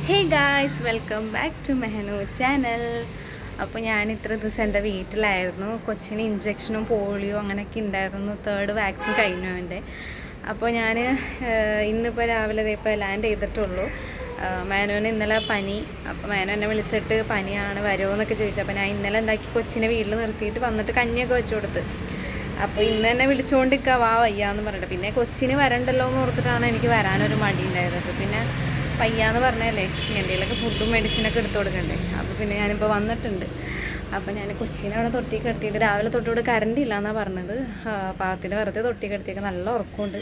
Hey guys, welcome back to Mehanu channel. അപ്പോൾ ഞാൻ ഇത്ര ദിവസം എൻ്റെ വീട്ടിലായിരുന്നു. കൊച്ചിന് ഇഞ്ചക്ഷനും പോളിയോ അങ്ങനെയൊക്കെ ഉണ്ടായിരുന്നു. 3rd വാക്സിൻ കഴിഞ്ഞു അവൻ്റെ. അപ്പോൾ ഞാൻ ഇന്നിപ്പോൾ രാവിലെ ഇപ്പോൾ ലാൻഡ് ചെയ്തിട്ടുള്ളൂ. മേനോന് ഇന്നലെ പനി. അപ്പോൾ മേനോ എന്നെ വിളിച്ചിട്ട് പനിയാണ് വരുമോ എന്നൊക്കെ ചോദിച്ചു. അപ്പോൾ ഞാൻ ഇന്നലെ എന്താക്കി കൊച്ചിനെ വീട്ടിൽ നിർത്തിയിട്ട് വന്നിട്ട് കഞ്ഞിയൊക്കെ വെച്ച് കൊടുത്ത്. അപ്പോൾ ഇന്ന് തന്നെ വിളിച്ചുകൊണ്ടിരിക്കുക വയ്യാന്ന് പറഞ്ഞിട്ട്. പിന്നെ കൊച്ചിന് വരണ്ടല്ലോ എന്ന് ഓർത്തിട്ടാണ് എനിക്ക് വരാനൊരു മടി ഉണ്ടായത്. പിന്നെ വയ്യാന്ന് പറഞ്ഞല്ലേ എന്തെങ്കിലുമൊക്കെ ഫുഡും മെഡിസിനൊക്കെ എടുത്തു കൊടുക്കണ്ടേ. അപ്പോൾ പിന്നെ ഞാനിപ്പോൾ വന്നിട്ടുണ്ട്. അപ്പോൾ ഞാൻ കൊച്ചിനെ അവിടെ തൊട്ടി കിടത്തിയിട്ട് രാവിലെ തൊട്ടിവിടെ കറണ്ട് ഇല്ല എന്നാണ് പറഞ്ഞത്. പാത്തിൻ്റെ വെറുതെ തൊട്ടി കിടത്തിയൊക്കെ നല്ല ഉറക്കമുണ്ട്.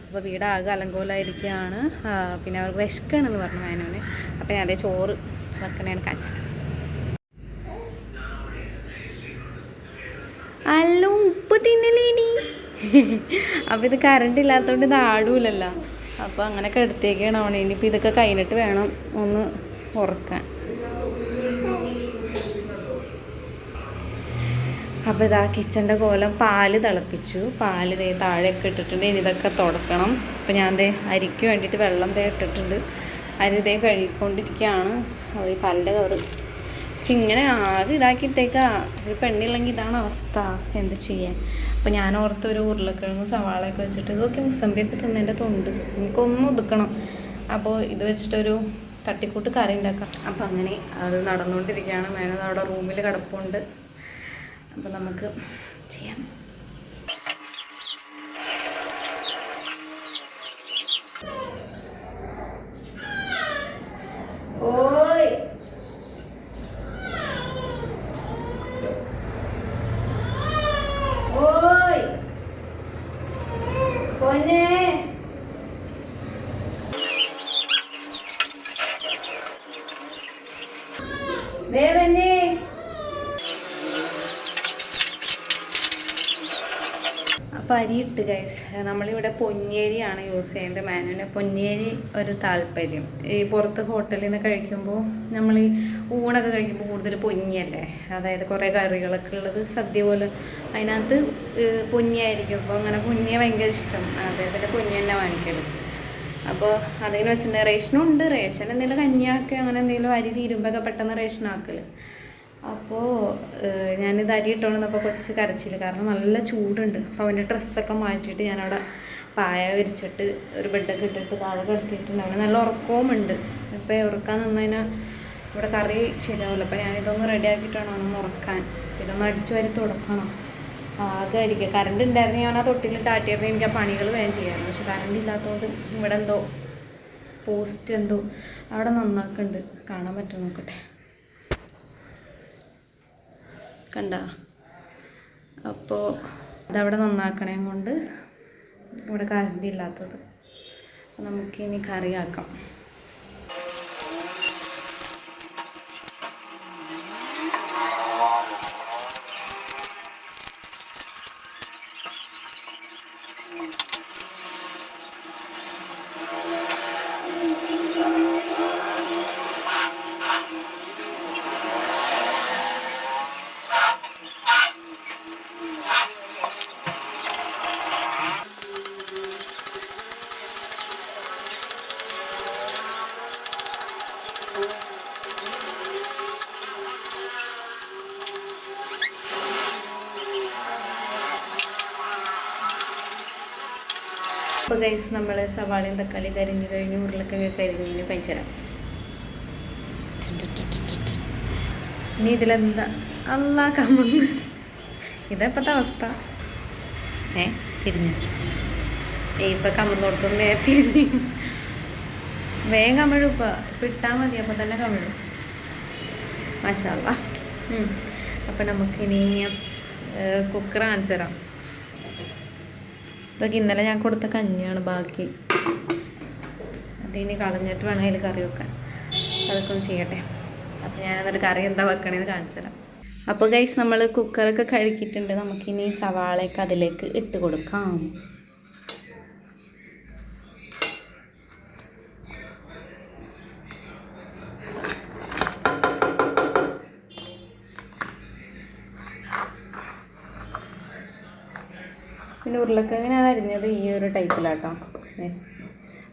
അപ്പോൾ വീടാകെ അലങ്കോലമായിരിക്കുകയാണ്. പിന്നെ അവർക്ക് വിശക്കണമെന്ന് പറഞ്ഞു മേനോന്. അപ്പോൾ ഞാൻ അതേ ചോറ് വെക്കണേന് കാണിച്ചത്. അല്ല ഉപ്പ് തിന്നലേനി. അപ്പോൾ ഇത് കറണ്ട് ഇല്ലാത്തതുകൊണ്ട് ഇത് ആടൂലല്ലോ. അപ്പോൾ അങ്ങനെയൊക്കെ എടുത്തേക്കാണ് അവനെ. ഇനിയിപ്പോൾ ഇതൊക്കെ കഴിഞ്ഞിട്ട് വേണം ഒന്ന് ഉറക്കാൻ. അപ്പോൾ ഇതാ കിച്ചൻ്റെ കോലം. പാല് തിളപ്പിച്ചു. പാല് താഴെയൊക്കെ ഇട്ടിട്ടുണ്ട്. ഇനി ഇതൊക്കെ തുടക്കണം. അപ്പോൾ ഞാൻ അരിക്ക് വേണ്ടിയിട്ട് വെള്ളം ഇട്ടിട്ടുണ്ട്. അരി കഴുകിക്കൊണ്ടിരിക്കുകയാണ്. അത് ഈ പല്ല് കവറ് ഇങ്ങനെ ആകെ ഇതാക്കിയിട്ടേക്കാ. ഒരു പെണ്ണില്ലെങ്കിൽ ഇതാണ് അവസ്ഥ. എന്ത് ചെയ്യാൻ. അപ്പോൾ ഞാൻ ഓർത്തൊരു ഉരുളക്കിഴങ്ങും സവാളയൊക്കെ വെച്ചിട്ട് ഇതൊക്കെ മുസമ്പിയൊക്കെ തിന്നതിൻ്റെ തൊണ്ട് എനിക്കൊന്നും ഒതുക്കണം. അപ്പോൾ ഇത് വെച്ചിട്ടൊരു തട്ടിക്കൂട്ട് കറി ഉണ്ടാക്കാം. അപ്പോൾ അങ്ങനെ അത് നടന്നുകൊണ്ടിരിക്കുകയാണ്. മേനത് അവിടെ റൂമിൽ കിടപ്പുണ്ട്. അപ്പോൾ നമുക്ക് ചെയ്യാം. ഓയ് ഓയ് പൊന്നേ, ദേവന്നേ. അപ്പോൾ അരിയിട്ട് ഗൈസ്, നമ്മളിവിടെ പൊന്നിയരിയാണ് യൂസ് ചെയ്യുന്നത്. മേനുവിന് പൊന്നിയരി ഒരു താല്പര്യം. ഈ പുറത്ത് ഹോട്ടലിൽ നിന്ന് കഴിക്കുമ്പോൾ നമ്മൾ ഈ ഊണൊക്കെ കഴിക്കുമ്പോൾ കൂടുതൽ പൊന്നിയല്ലേ, അതായത് കുറേ കറികളൊക്കെ ഉള്ളത് സദ്യ പോലെ, അതിനകത്ത് പൊന്നിയായിരിക്കും. അപ്പോൾ അങ്ങനെ പൊന്നിയ ഭയങ്കര ഇഷ്ടം. അദ്ദേഹത്തിൻ്റെ പൊന്നി തന്നെ വാങ്ങിക്കരുത്. അപ്പോൾ അതിന് വെച്ചിട്ടുണ്ടെങ്കിൽ റേഷനും ഉണ്ട്. റേഷൻ എന്തെങ്കിലും കഞ്ഞിയാക്കി അങ്ങനെ എന്തെങ്കിലും അരി തീരുമ്പോഴൊക്കെ പെട്ടെന്ന് റേഷനാക്കൽ. അപ്പോൾ ഞാനിത് അരി ഇട്ടുകൊണ്ടിരുന്നപ്പോൾ കൊച്ച് കരച്ചില്ല. കാരണം നല്ല ചൂടുണ്ട്. അപ്പോൾ അവൻ്റെ ഡ്രസ്സൊക്കെ മാറ്റിയിട്ട് ഞാനവിടെ പായ വിരിച്ചിട്ട് ഒരു ബെഡൊക്കെ ഇട്ടിട്ട് താഴെ കിടത്തിയിട്ടുണ്ട്. അവന് നല്ല ഉറക്കവും ഉണ്ട്. ഇപ്പോൾ ഉറക്കാൻ നിന്നതിനാൽ ഇവിടെ കറി ശരിയാവില്ല. അപ്പോൾ ഞാനിതൊന്ന് റെഡിയാക്കിയിട്ടാണ് അവനൊന്ന് ഉറക്കാൻ. ഇതൊന്ന് അടിച്ചു വാരി തുടക്കണം. ആകെ ആയിരിക്കും. കറണ്ട് ഉണ്ടായിരുന്നെങ്കിൽ അവൻ ആ തൊട്ടിലിട്ട് ആട്ടിയിരുന്നെങ്കിൽ എനിക്ക് ആ പണികൾ വേഗം ചെയ്യാമായിരുന്നു. പക്ഷെ കറണ്ട് ഇല്ലാത്തതുകൊണ്ട് ഇവിടെ എന്തോ പോസ്റ്റ് എന്തോ അവിടെ നന്നാക്കുന്നുണ്ട്. കാണാൻ പറ്റുമോ നോക്കട്ടെ. കണ്ട. അപ്പോൾ അതവിടെ നന്നാക്കണേ കൊണ്ട് ഇവിടെ കറണ്ട് ഇല്ലാത്തത്. അപ്പോൾ നമുക്കിനി കറിയാക്കാം. അപ്പോൾ ഗൈസ്, നമ്മൾ സവാളയും തക്കാളി കരിഞ്ഞ് കഴിഞ്ഞ് ഉരുളക്കിഴങ്ങ് കരിഞ്ഞ് കഴിച്ചുതരാം. ഇനി ഇതിലെന്താ അല്ലാ കമ്മന്ന്. ഇതെപ്പോഴത്തെ അവസ്ഥ. തിരിഞ്ഞു ഇപ്പം കമ്മന്നോടത്തൊന്ന് തിരിഞ്ഞ് വേഗം കമിഴും. ഇപ്പം ഇട്ടാൽ മതി. അപ്പം തന്നെ കമിഴും. മാഷാ അല്ലാ. അപ്പം നമുക്കിനി കുക്കർ കാണിച്ചു തരാം. ഇതൊക്കെ ഇന്നലെ ഞാൻ കൊടുത്ത കഞ്ഞിയാണ് ബാക്കി. അതിനി കളഞ്ഞിട്ട് വേണം അതിൽ കറി വെക്കാൻ. അതൊക്കെ ഒന്ന് ചെയ്യട്ടെ. അപ്പോൾ ഞാൻ എന്നിട്ട് കറി എന്താ വെക്കണേന്ന് കാണിച്ചു തരാം. അപ്പോൾ ഗൈസ്, നമ്മൾ കുക്കറൊക്കെ കഴുകിയിട്ടുണ്ട്. നമുക്കിനി സവാളയൊക്കെ അതിലേക്ക് ഇട്ട് കൊടുക്കാം. പിന്നെ ഉരുളക്കിഴങ്ങ് ഞാൻ അരിഞ്ഞത് ഈ ഒരു ടൈപ്പിലാട്ടോ.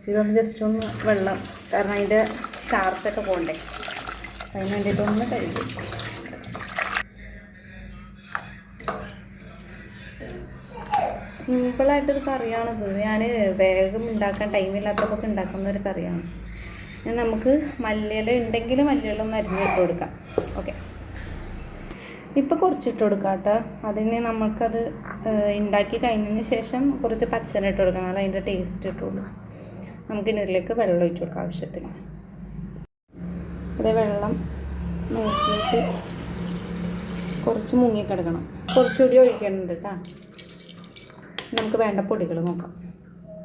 ഇതൊന്ന് ജസ്റ്റ് ഒന്ന് വെള്ളം, കാരണം അതിൻ്റെ സ്റ്റാർച്ചൊക്കെ പോകണ്ടേ. അതിന് വേണ്ടിയിട്ടൊന്ന് കഴുകി. സിമ്പിളായിട്ടൊരു കറിയാണിത്. ഞാൻ വേഗം ഉണ്ടാക്കാൻ ടൈമില്ലാത്തപ്പോൾ ഉണ്ടാക്കുന്ന ഒരു കറിയാണ്. നമുക്ക് മല്ലിയില ഉണ്ടെങ്കിൽ മല്ലിയില ഒന്ന് അരിഞ്ഞിട്ട് കൊടുക്കാം. ഓക്കെ, ഇപ്പോൾ കുറച്ചിട്ട് കൊടുക്കാം കേട്ടോ. അതിന് നമുക്കത് ഉണ്ടാക്കി കഴിഞ്ഞതിന് ശേഷം കുറച്ച് പച്ചന ഇട്ട് കൊടുക്കണം. അത് അതിൻ്റെ ടേസ്റ്റ് ഇട്ടുള്ളൂ. നമുക്കിനി ഇതിലേക്ക് വെള്ളം ഒഴിച്ച് കൊടുക്കാം ആവശ്യത്തിന്. അതേ വെള്ളം നോക്കിയിട്ട് കുറച്ച് മുങ്ങിക്കിടക്കണം. കുറച്ചുകൂടി ഒഴിക്കുന്നുണ്ട് കേട്ടോ. നമുക്ക് വേണ്ട പൊടികൾ നോക്കാം.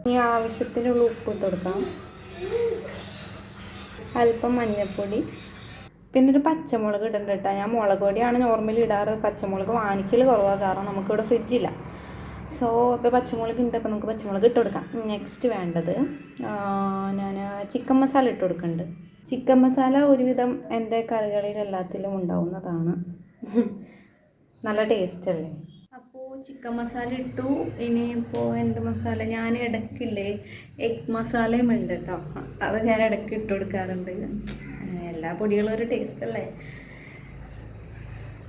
ഇനി ആവശ്യത്തിനുള്ള ഉപ്പ് ഇട്ട് കൊടുക്കാം, അല്പം മഞ്ഞൾപ്പൊടി, പിന്നെ ഒരു പച്ചമുളക് ഇടുന്നുണ്ട് കേട്ടോ. ഞാൻ മുളക് പൊടിയാണ് നോർമലി ഇടാറ്. പച്ചമുളക് വാങ്ങിക്കൽ കുറവാണ്, കാരണം നമുക്കിവിടെ ഫ്രിഡ്ജില്ല. സോ ഇപ്പോൾ പച്ചമുളക് ഉണ്ട്, അപ്പോൾ നമുക്ക് പച്ചമുളക് ഇട്ട് കൊടുക്കാം. നെക്സ്റ്റ് വേണ്ടത് ഞാൻ ചിക്കൻ മസാല ഇട്ട് കൊടുക്കുന്നുണ്ട്. ചിക്കൻ മസാല ഒരുവിധം എൻ്റെ കറികളിൽ എല്ലാത്തിലും ഉണ്ടാവുന്നതാണ്. നല്ല ടേസ്റ്റ് അല്ലേ. അപ്പോൾ ചിക്കൻ മസാല ഇട്ടു. ഇനിയിപ്പോൾ എന്ത് മസാല, ഞാൻ ഇടയ്ക്കില്ലേ എഗ് മസാലയും ഉണ്ട് കേട്ടോ. അത് ഞാൻ ഇടയ്ക്ക് ഇട്ട് കൊടുക്കാറുണ്ട്. എല്ലാ പൊടികളും ഒരു ടേസ്റ്റ് അല്ലേ.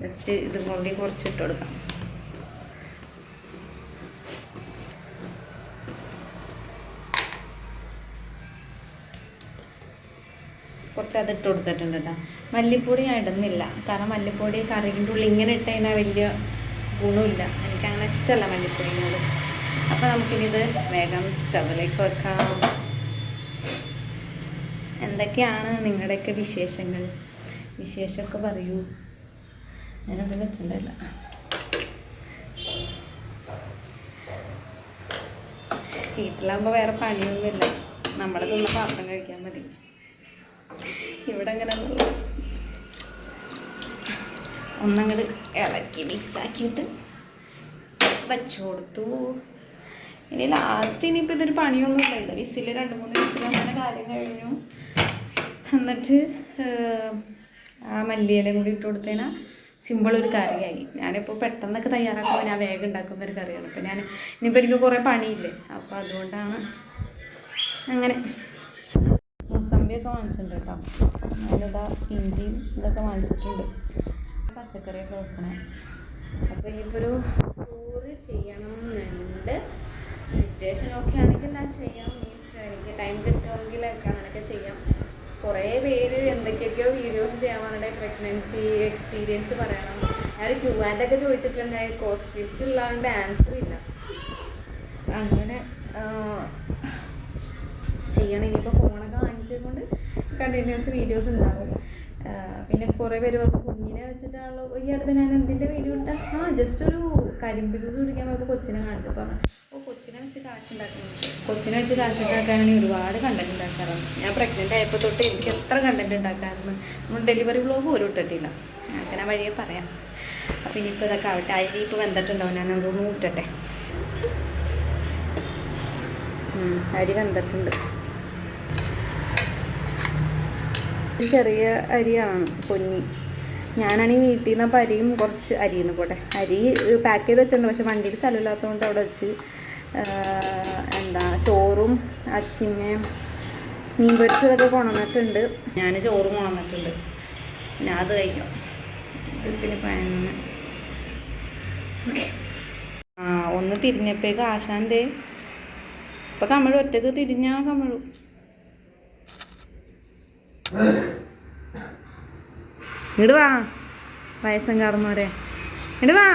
ജസ്റ്റ് ഇതും കൂടി കുറച്ചിട്ട് കൊടുക്കാം. കുറച്ച് അത് ഇട്ട് കൊടുത്തിട്ടുണ്ട് കേട്ടോ. മല്ലിപ്പൊടി ഞാൻ ഇടുന്നില്ല, കാരണം മല്ലിപ്പൊടി കറിൻ്റെ ഉള്ളിൽ ഇങ്ങനെ ഇട്ട് കഴിഞ്ഞാൽ വലിയ ഗുണമില്ല. എനിക്കങ്ങനെ ഇഷ്ടമല്ല മല്ലിപ്പൊടിനോട്. അപ്പോൾ നമുക്കിനിത് വേഗം സ്റ്റവിലേക്ക് വെക്കാം. എന്തൊക്കെയാണ് നിങ്ങളുടെയൊക്കെ വിശേഷങ്ങൾ? വിശേഷമൊക്കെ പറയൂ. ഞാനവിടെ വെച്ചിട്ടുണ്ടല്ല. വീട്ടിലാകുമ്പോൾ വേറെ പണിയൊന്നുമില്ല, നമ്മുടെ തിന്ന പാത്രം കഴിക്കാൻ മതി. ഇവിടെ അങ്ങനെ ഒന്നങ്ങോട്ട് ഇളക്കി മിക്സാക്കിയിട്ട് വച്ചു കൊടുത്തു. ഇനി ലാസ്റ്റ് ഇനിയിപ്പോൾ ഇതൊരു പണിയൊന്നുമില്ല. ഇത് വിസിൽ 2-3 വിസിൽ അങ്ങനെ കാര്യം കഴിഞ്ഞു. എന്നിട്ട് ആ മല്ലിയിലയും കൂടി ഇട്ട് കൊടുത്തതിനാൽ സിമ്പിളൊരു കറിയായി. ഞാനിപ്പോൾ പെട്ടെന്നൊക്കെ തയ്യാറാക്കുമ്പോൾ ഞാൻ വേഗം ഉണ്ടാക്കുന്നൊരു കറിയാണ്. അപ്പോൾ ഞാൻ ഇനിയിപ്പോൾ എനിക്ക് കുറേ പണിയില്ലേ, അപ്പോൾ അതുകൊണ്ടാണ് അങ്ങനെ. മുസമ്പിയൊക്കെ വാങ്ങിച്ചിട്ടുണ്ട് കേട്ടോ. ഞാനിതാ ഇഞ്ചിയും ഇതൊക്കെ വാങ്ങിച്ചിട്ടുണ്ട്. പച്ചക്കറിയൊക്കെ വെക്കണേ. അപ്പോൾ ഇനിയിപ്പോൾ ഒരു ടൂറ് ചെയ്യണം എന്നുണ്ട്. സിറ്റുവേഷൻ ഒക്കെ ആണെങ്കിൽ ഞാൻ ചെയ്യാം. മീൻസ് എനിക്ക് ടൈം കിട്ടുമെങ്കിലൊക്കെ അങ്ങനെയൊക്കെ ചെയ്യാം. കുറേ പേര് എന്തൊക്കെയൊക്കെയോ വീഡിയോസ് ചെയ്യാൻ പറഞ്ഞിട്ട് പ്രഗ്നൻസി എക്സ്പീരിയൻസ് പറയണം. ഞാൻ Q&A ഒക്കെ ചോദിച്ചിട്ടുണ്ടായി. കോസ്റ്റ്യൂംസ് ഇല്ലാണ്ട് ആൻസർ ഇല്ല. അങ്ങനെ ചെയ്യണം. ഇനിയിപ്പോൾ ഫോണൊക്കെ വാങ്ങിച്ചതുകൊണ്ട് കണ്ടിന്യൂസ് വീഡിയോസ് ഉണ്ടാവും. പിന്നെ കുറേ പേര് പറഞ്ഞു കുഞ്ഞിനെ വെച്ചിട്ടാണല്ലോ ഈ അടുത്ത് ഞാൻ എന്തിൻ്റെ വീഡിയോ ഇട്ടാൽ ജസ്റ്റ് ഒരു കരിമ്പ് ജ്യൂസ് കുടിക്കാൻ പോയപ്പോൾ കൊച്ചിനെ കാണിച്ചപ്പോൾ പറഞ്ഞു കൊച്ചിനെ വെച്ച് കാശുണ്ടാക്കുന്നുണ്ട്. കൊച്ചിനെ വെച്ച് കാശുണ്ടാക്കാനാണെങ്കിൽ ഒരുപാട് കണ്ടൻറ് ഉണ്ടാക്കാറുണ്ട്. ഞാൻ പ്രഗ്നൻ്റ് ആയപ്പോൾ തൊട്ട് എനിക്ക് എത്ര കണ്ടൻറ് ഉണ്ടാക്കാറുണ്ട്. നമ്മൾ ഡെലിവറി വ്ളോഗ് പോലും ഇട്ടിട്ടില്ല. അങ്ങനെ വഴിയെ പറയാം. അപ്പോൾ ഇനിയിപ്പോൾ ഇതൊക്കെ ആവട്ടെ. അരി ഇപ്പോൾ വെന്തിട്ടുണ്ടാവും. ഞാൻ അതൊന്ന് ഊറ്റട്ടെ. അരി വെന്തിട്ടുണ്ട്. ചെറിയ അരിയാണ് പൊന്നി. ഞാനാണെങ്കിൽ വീട്ടിൽ നിന്ന് അപ്പോൾ അരിയും കുറച്ച് അരിയുന്നു പോട്ടെ. അരി പാക്ക് ചെയ്ത് വെച്ചിട്ടുണ്ട്, പക്ഷെ വണ്ടിയിൽ സ്ഥലമില്ലാത്തതുകൊണ്ട് അവിടെ വെച്ച് ചോറും അച്ചിമ്മയും മീൻ പൊരിച്ചതൊക്കെ കൊണ്ടുവന്നിട്ടുണ്ട്. ഞാൻ ചോറും കൊണ്ടുവന്നിട്ടുണ്ട്. പിന്നെ അത് കഴിക്കും. പിന്നെ പഴന്ന് ഓക്കെ. ഒന്ന് തിരിഞ്ഞപ്പോഴേക്ക് ആശാൻ്റെ ഇപ്പം കമിഴും. ഒറ്റക്ക് തിരിഞ്ഞാൽ കമിഴും. ഇങ്ങോട്ട് വാ വയസ്സം കാർന്നോരെ, ഇങ്ങോട്ട് വാ.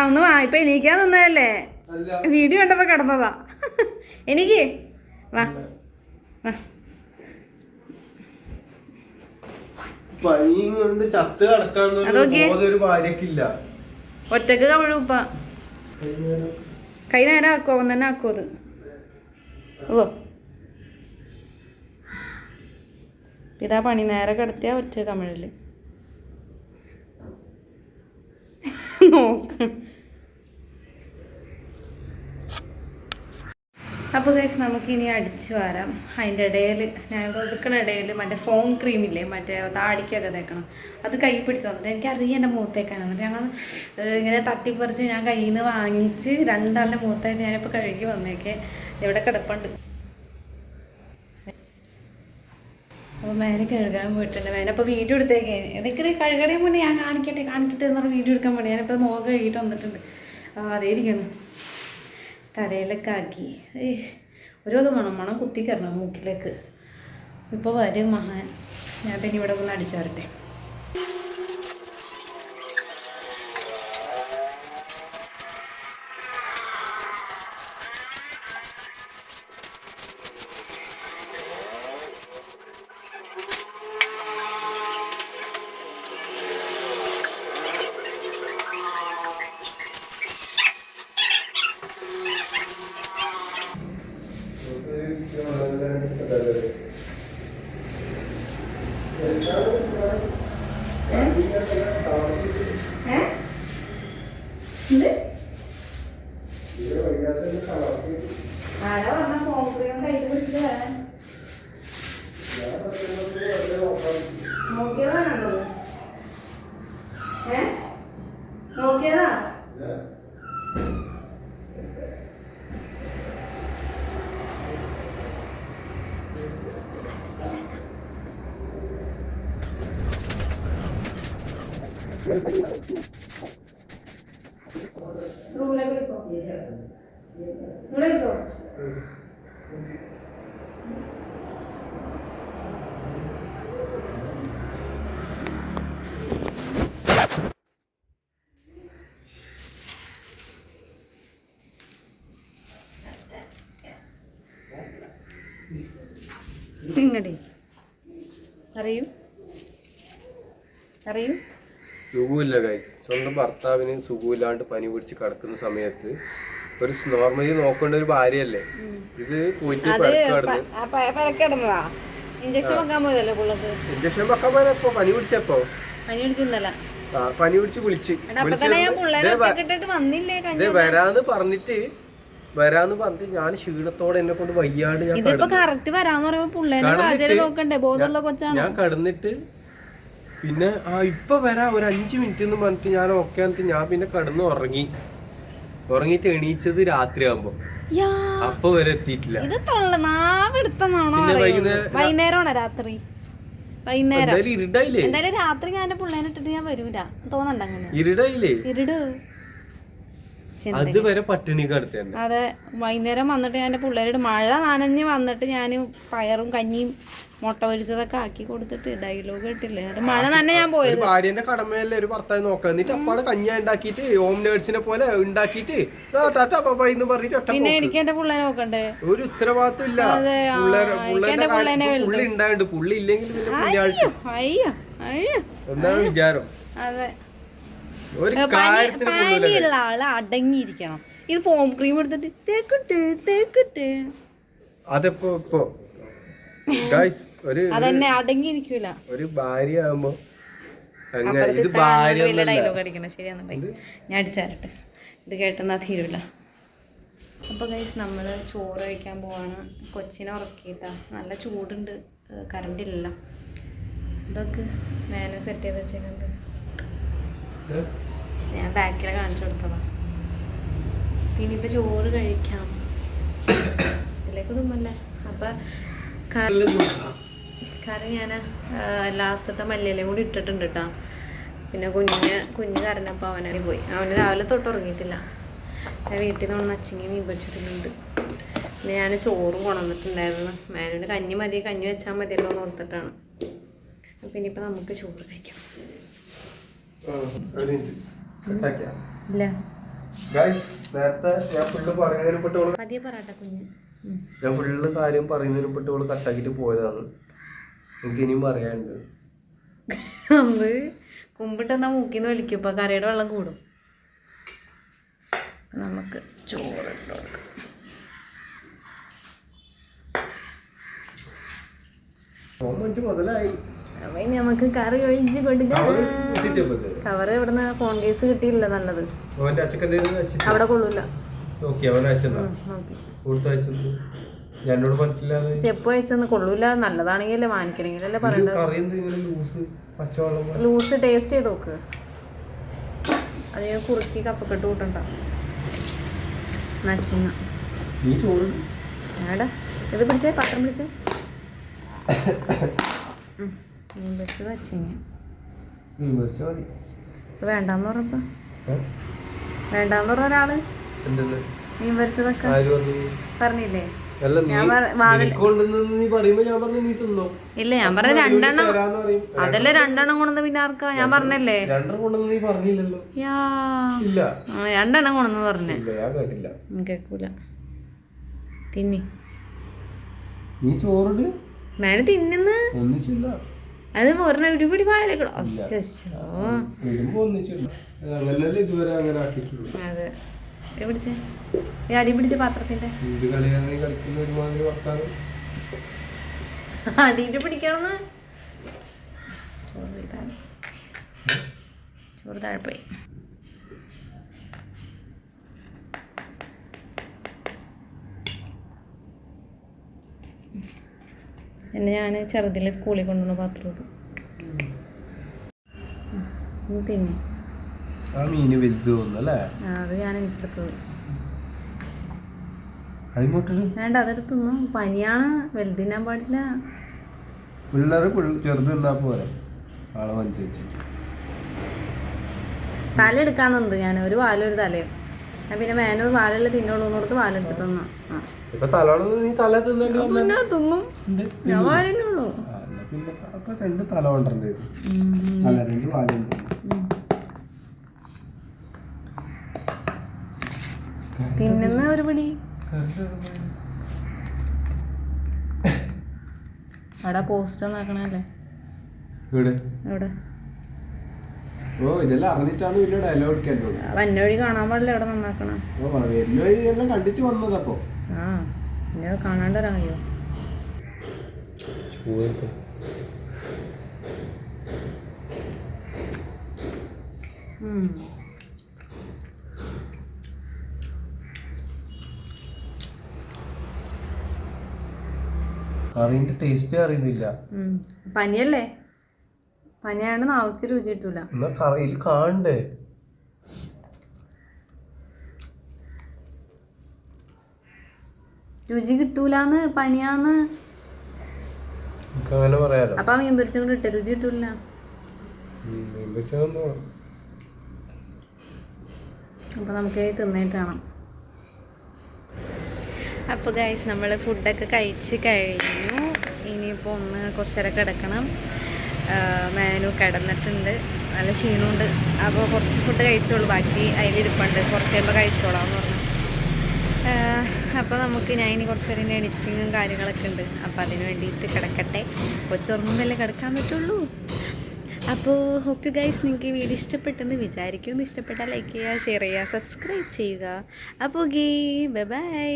ഒന്ന് വാ. ഇപ്പൊ എണീക്കാൻ നിന്നതല്ലേ, വീഡിയോ കണ്ടപ്പോ കിടന്നതാ. എനിക്ക് വാ വാ. ഒറ്റക്ക് കമിഴുപ്പ. കൈ നേരം ആക്കോ, അവൻ തന്നെ ആക്കോ അത്. ഓ ഇതാ പണി. നേരെ കിടത്തിയാ ഒറ്റ കമിഴല് നോക്ക. അപ്പോൾ ഗൈസ് നമുക്കിനി അടിച്ചു വരാം. അതിൻ്റെ ഇടയിൽ ഞാൻ ഒതുക്കണ ഇടയിൽ മറ്റേ ഫോം ക്രീമില്ലേ, മറ്റേ താടിക്കൊക്കെ തേക്കണം, അത് കൈ പിടിച്ച് വന്നിട്ട് എനിക്കറിയാം എൻ്റെ മുഖത്തേക്കാണ്. എന്നിട്ട് ഞങ്ങൾ ഇങ്ങനെ തട്ടിപ്പറിച്ച് ഞാൻ കയ്യിൽ നിന്ന് വാങ്ങിച്ച് 2 ആളുടെ മുഖത്തായിട്ട് ഞാനിപ്പോൾ കഴുകി വന്നേക്കെ ഇവിടെ കിടപ്പുണ്ട്. അപ്പോൾ മേനെ കഴുകാൻ പോയിട്ടുണ്ട്. മേനെ അപ്പോൾ വീഡിയോ എടുത്തേക്ക് എനിക്കിത് കഴുകണേ മുന്നേ ഞാൻ കാണിക്കട്ടെ എന്ന് പറഞ്ഞ് വീഡിയോ എടുക്കാൻ വേണ്ടി ഞാനിപ്പോൾ മുഖം കഴുകിയിട്ട് വന്നിട്ടുണ്ട്. അതേ ഇരിക്കണം തലയിലൊക്കെ ആക്കി ഒരു വക മണം കുത്തി കയറണം മൂക്കിലേക്ക്. ഇപ്പോൾ വരും മഹാൻ. ഞാൻ തന്നെ ഇവിടെ ഒന്ന് അടിച്ചു വരട്ടെ. ആരാ പറഞ്ഞ ഫോൺ കയ്യിൽ പിടിച്ചിട്ട് വരാൻ നോക്കിയതാണോ? നോക്കിയതാ? റൂമിലേക്ക് പോയിക്കോ. ഇങ്ങോട്ട് പോയിക്കോ. ഇങ്ങടി അറിയൂ സുഖമില്ല ഗൈസ്. സ്വന്തം ഭർത്താവിന് സുഖമില്ലാണ്ട് പനി പിടിച്ച് കിടക്കുന്ന സമയത്ത് ഒരു നോർമലി നോക്കേണ്ട ഒരു ഭാര്യയല്ലേ ഇത് പോയിട്ട് ഇഞ്ചക്ഷൻ വെക്കാൻ പോയതല്ലേ പുള്ളക്ക്. ഇഞ്ചക്ഷൻ വെക്കാൻ പോയപ്പോ പനി പിടിച്ചപ്പോ പനി പിടിച്ച് വിളിച്ച് വരാന്ന് പറഞ്ഞിട്ട് ഞാൻ ക്ഷീണത്തോടെ എന്നെ കൊണ്ട് വയ്യാണ്ട് ഞാൻ കടന്നിട്ട് പിന്നെ ഇപ്പൊ വരാം ഒരു 5 മിനിറ്റ് എന്ന് പറഞ്ഞിട്ട് ഞാൻ ഓക്കെ എന്നിട്ട് ഞാൻ പിന്നെ കടന്ന് ഉറങ്ങിട്ട് എണീച്ചത് രാത്രി ആകുമ്പോ അപ്പൊ വരെ എത്തിയിട്ടില്ല. വൈകുന്നേരമാണ് രാത്രി ഇരുടായില്ലേ? എന്തായാലും രാത്രി ഞാൻ പിള്ളേനെ ഇട്ടിട്ട് ഞാൻ വരൂല തോന്നണ്ട. അങ്ങനെ ഇരുടായില്ലേ? ഇരുട് അതുവരെ പട്ടിണി കിടത്തി. അതെ വൈകുന്നേരം വന്നിട്ട് ഞാൻ പിള്ളേരോട് മഴ നനഞ്ഞ് വന്നിട്ട് ഞാൻ പയറും കഞ്ഞിയും മുട്ട പൊരിച്ചതൊക്കെ ആക്കി കൊടുത്തിട്ട് ഡയലോഗ് ഇട്ടില്ലേ. മഴ തന്നെ ഞാൻ പോയത്. ഭാര്യന്റെ കടമയല്ലേ ഒരു ഭർത്താവ് നോക്കാൻ. എന്നിട്ട് അപ്പാടെ കഞ്ഞി ഉണ്ടാക്കിയിട്ട് ഹോം നേഴ്സിനെ പോലെ ഉണ്ടാക്കിയിട്ട് പിന്നെ എനിക്ക് എന്റെ പിള്ളേനെ നോക്കണ്ടേ? ഒരു ഉത്തരവാദിത്വം ഇല്ല. പുള്ളി ഉണ്ടായിട്ട് പുള്ളി ഇല്ലെങ്കിൽ എന്താണ് വിചാരം? അതെ പനിയുള്ള ആള് അടങ്ങിയിരിക്കണം. ഇത് ഫോം ക്രീം എടുത്തിട്ട് തേക്കിട്ട് അതെപ്പോ അതന്നെ അടങ്ങിയിരിക്കൂല. ഒരു ഭാര്യ ആകുമ്പോ ഡയലോഗ് അടിക്കണം. ശരിയാന്ന് ഞാൻ അടിച്ചാരട്ടെ. ഇത് കേട്ടെന്നാ തീരൂല. അപ്പോൾ ഗൈസ് നമ്മൾ ചോറ് കഴിക്കാൻ പോവാണ്. കൊച്ചിനെ ഉറക്കിയിട്ടാ. നല്ല ചൂടുണ്ട്, കറണ്ട് ഇല്ല. ഇതൊക്കെ മേന സെറ്റ് ചെയ്ത് വെച്ചേക്കുന്നത് ഞാൻ ബാക്കിൽ കാണിച്ചു കൊടുത്തതാ. പിന്നെ ഇപ്പൊ ചോറ് കഴിക്കാം. ഇതിലേക്ക് തുമ്മല്ലേ. അപ്പൊ കറി ഞാൻ ലാസ്റ്റത്തെ മല്ലിയിലയും കൂടി ഇട്ടിട്ടുണ്ട് കേട്ടോ. പിന്നെ കുഞ്ഞ് കരഞ്ഞപ്പോൾ അവനെ പോയി. അവന് രാവിലെ തൊട്ട് ഉറങ്ങിയിട്ടില്ല. ഞാൻ വീട്ടിൽ നിന്ന് വന്ന് അച്ചിങ്ങി മീൻ പൊരിച്ചിട്ടുണ്ട്. പിന്നെ ഞാൻ ചോറും കൊണ്ടുവന്നിട്ടുണ്ടായിരുന്നു. മേനോട് കഞ്ഞി വെച്ചാൽ മതിയല്ലോ എന്ന് ഓർത്തിട്ടാണ്. അപ്പം ഇനിയിപ്പോൾ നമുക്ക് ചോറ് കഴിക്കാം. ഇല്ല പതിയെ പറയട്ടെ കുഞ്ഞ്. ഞാൻ ഫുള്ള് കാര്യം പറയുന്നതിന് പെട്ടോള് കട്ടാക്കിട്ട് പോയതാണ്. എനിക്ക് ഇനിയും പറയാനുണ്ട്. അന്ന് കുമ്പിട്ടെന്നാ മൂക്കിന്ന് വലിക്കും. ഇപ്പൊ കറിയുടെ വെള്ളം കൂടും. നമുക്ക് ചോറ് ഇട്ട് കൊടുക്കാം. മുതലായി നമുക്ക് കറി ഒഴിച്ച് കൊടുക്കാം. കവറ് ഇവിടുന്ന് ഫോൺ കേസ് കിട്ടിയില്ല നല്ലത്. അവിടെ കൊള്ളൂല. ചെപ്പ് അയച്ചെന്ന് കൊള്ളൂല. നല്ലതാണെങ്കിലല്ലേ വാങ്ങിക്കണെങ്കിലല്ലേ പറയണ്ടത്. ലൂസ് ടേസ്റ്റ് ചെയ്ത് നോക്ക്. അതിന് കുറുക്കി കപ്പക്കെട്ട് കൂട്ടണ്ട. നച്ചിങ്ങ ഇത് പിടിച്ചേ, പാത്രം പിടിച്ചേ. മീൻ പൊരിച്ചത് വെച്ചിങ്ങ മീൻ പൊരിച്ച മതി. വേണ്ടാന്ന് പറഞ്ഞപ്പോ വേണ്ടാന്ന് പറഞ്ഞ ഒരാള് എന്തെന്ന് മീൻ പൊരിച്ചതൊക്കെ ആര് പറഞ്ഞു? പറഞ്ഞില്ലേ? അല്ല നിനക്ക് കൊണ്ടുവന്നെന്ന് നീ പറയുമ്പോ ഞാൻ പറഞ്ഞു നീ തിന്നോ. ഇല്ല ഞാൻ പറഞ്ഞ 2 എണ്ണം. തരാന്ന് പറയും. അതല്ലേ 2 എണ്ണം കൊണ്ടുവന്ന് പിന്നെ ആർക്കാ? ഞാൻ പറഞ്ഞല്ലേ 2 കൊണ്ടുവന്ന് നീ പറഞ്ഞില്ലല്ലോ. ഇല്ല 2 എണ്ണം കൊണ്ടുവന്ന് പറഞ്ഞേ. ഇല്ല ഞാൻ കേട്ടില്ല. കേക്കൂല. തിന്നി നീ ചോറിട്. മേലെ തിന്നുന്ന് ഒന്നിച്ചില്ല. അത് ഒരു പിടി പായലേക്കോ. അങ്ങനല്ലേ ഇതുവരെ അങ്ങനെ ആക്കിയിട്ടുള്ളൂ. അതെ പിടിച്ചേ ഈ അടി പിടിച്ച പാത്രത്തിന്റെ ഇത് കളിയാണ് നീ കളിക്കുന്ന ഒരുമാതിരി വർത്താനം. അടിയിട്ട് പിടിക്കണമെന്ന്. ചോറ് താഴെ പോയി. എന്നെ ഞാൻ ചെറുതിൽ സ്കൂളിൽ കൊണ്ടുവന്ന പാത്രം ഇത് തിന്നെ. ആ മീന് വലുത് തോന്നുന്നല്ലേ? അത് ഞാൻ എനിക്കെടുത്തത്. അതിങ്ങോട്ട് വേണ്ട അതെടുത്തൊന്നും പനിയാണ്. വലുതിന്നാൻ പാടില്ല. പിള്ളേർ ചെറുത് തിന്നാ പോരെ. ആളെ മനസ്സിച്ചിട്ട് തല എടുക്കാന്നുണ്ട് ഞാൻ. ഒരു പാലും ഒരു തലയും. ഞാൻ പിന്നെ മേനൊരു പാലല്ലേ തിന്നുള്ളൂ എന്നോടത്ത് പാലെടുത്ത് തന്നു. ഇപ്പൊ തലോടൊന്നും നീ തല തിന്നേണ്ടി പിന്നെ തിന്നും. ഞാൻ പാലല്ലേ ഉള്ളൂ. പിന്നെ അപ്പൊ 2 തല കൊണ്ടേ. അല്ല 2 പാലുണ്ട്. തിന്നുന്ന ഒരു പിടി. അവിടെ പോസ്റ്റ് ഒന്നാക്കണല്ലേ? എവിടെ? ഓ ഇതെല്ലാം അറിഞ്ഞിട്ടാണ് വലിയ ഡയലോഗ് എടുക്കാൻ. വന്നവഴി കാണാൻ പാടില്ല. എവിടെ നന്നാക്കണം? എല്ലാം കണ്ടിട്ട് വന്നതപ്പോ. ആ പിന്നെ കാണാണ്ട് വരാൻ കഴിയോ? അതിന്റെ ടേസ്റ്റ് അറിയുന്നില്ല. പനിയല്ലേ? പനിയാണ്ട് നാവുക്ക് രുചി കിട്ടൂല. കറിയിൽ കാണണ്ടേ? രുചി കിട്ടൂലെന്ന്. പനിയാന്ന് അങ്ങനെ പറയാലോ. അപ്പൊ മീൻ പൊരിച്ചും കൂടെ ഇട്ട രുചി കിട്ടൂല. അപ്പൊ നമുക്ക് തിന്നിട്ട് കാണാം. അപ്പോൾ ഗൈസ് നമ്മൾ ഫുഡൊക്കെ കഴിച്ച് കഴിഞ്ഞു. ഇനിയിപ്പോൾ ഒന്ന് കുറച്ച് നേരം കിടക്കണം. മേനു കിടന്നിട്ടുണ്ട്. നല്ല ക്ഷീണമുണ്ട്. അപ്പോൾ കുറച്ച് ഫുഡ് കഴിച്ചോളൂ. ബാക്കി അതിലിരിപ്പുണ്ട്. കുറച്ച് കഴിയുമ്പോൾ കഴിച്ചോളാം എന്ന് പറഞ്ഞു. അപ്പോൾ നമുക്ക് ഞാൻ ഇനി കുറച്ച് നേരം എഡിറ്റിങ്ങും കാര്യങ്ങളൊക്കെ ഉണ്ട്. അപ്പോൾ അതിന് വേണ്ടിയിട്ട് കിടക്കട്ടെ. കൊച്ചുറങ്ങുമ്പോഴല്ലേ കിടക്കാൻ പറ്റുള്ളൂ. അപ്പോൾ ഹോപ്പ് യു ഗൈസ് നിങ്ങൾക്ക് ഈ വീഡിയോ ഇഷ്ടപ്പെട്ടെന്ന് വിചാരിക്കുമെന്ന്. ഇഷ്ടപ്പെട്ടാൽ ലൈക്ക് ചെയ്യുക, ഷെയർ ചെയ്യുക, സബ്സ്ക്രൈബ് ചെയ്യുക. അപ്പോൾ ബൈ ബൈ.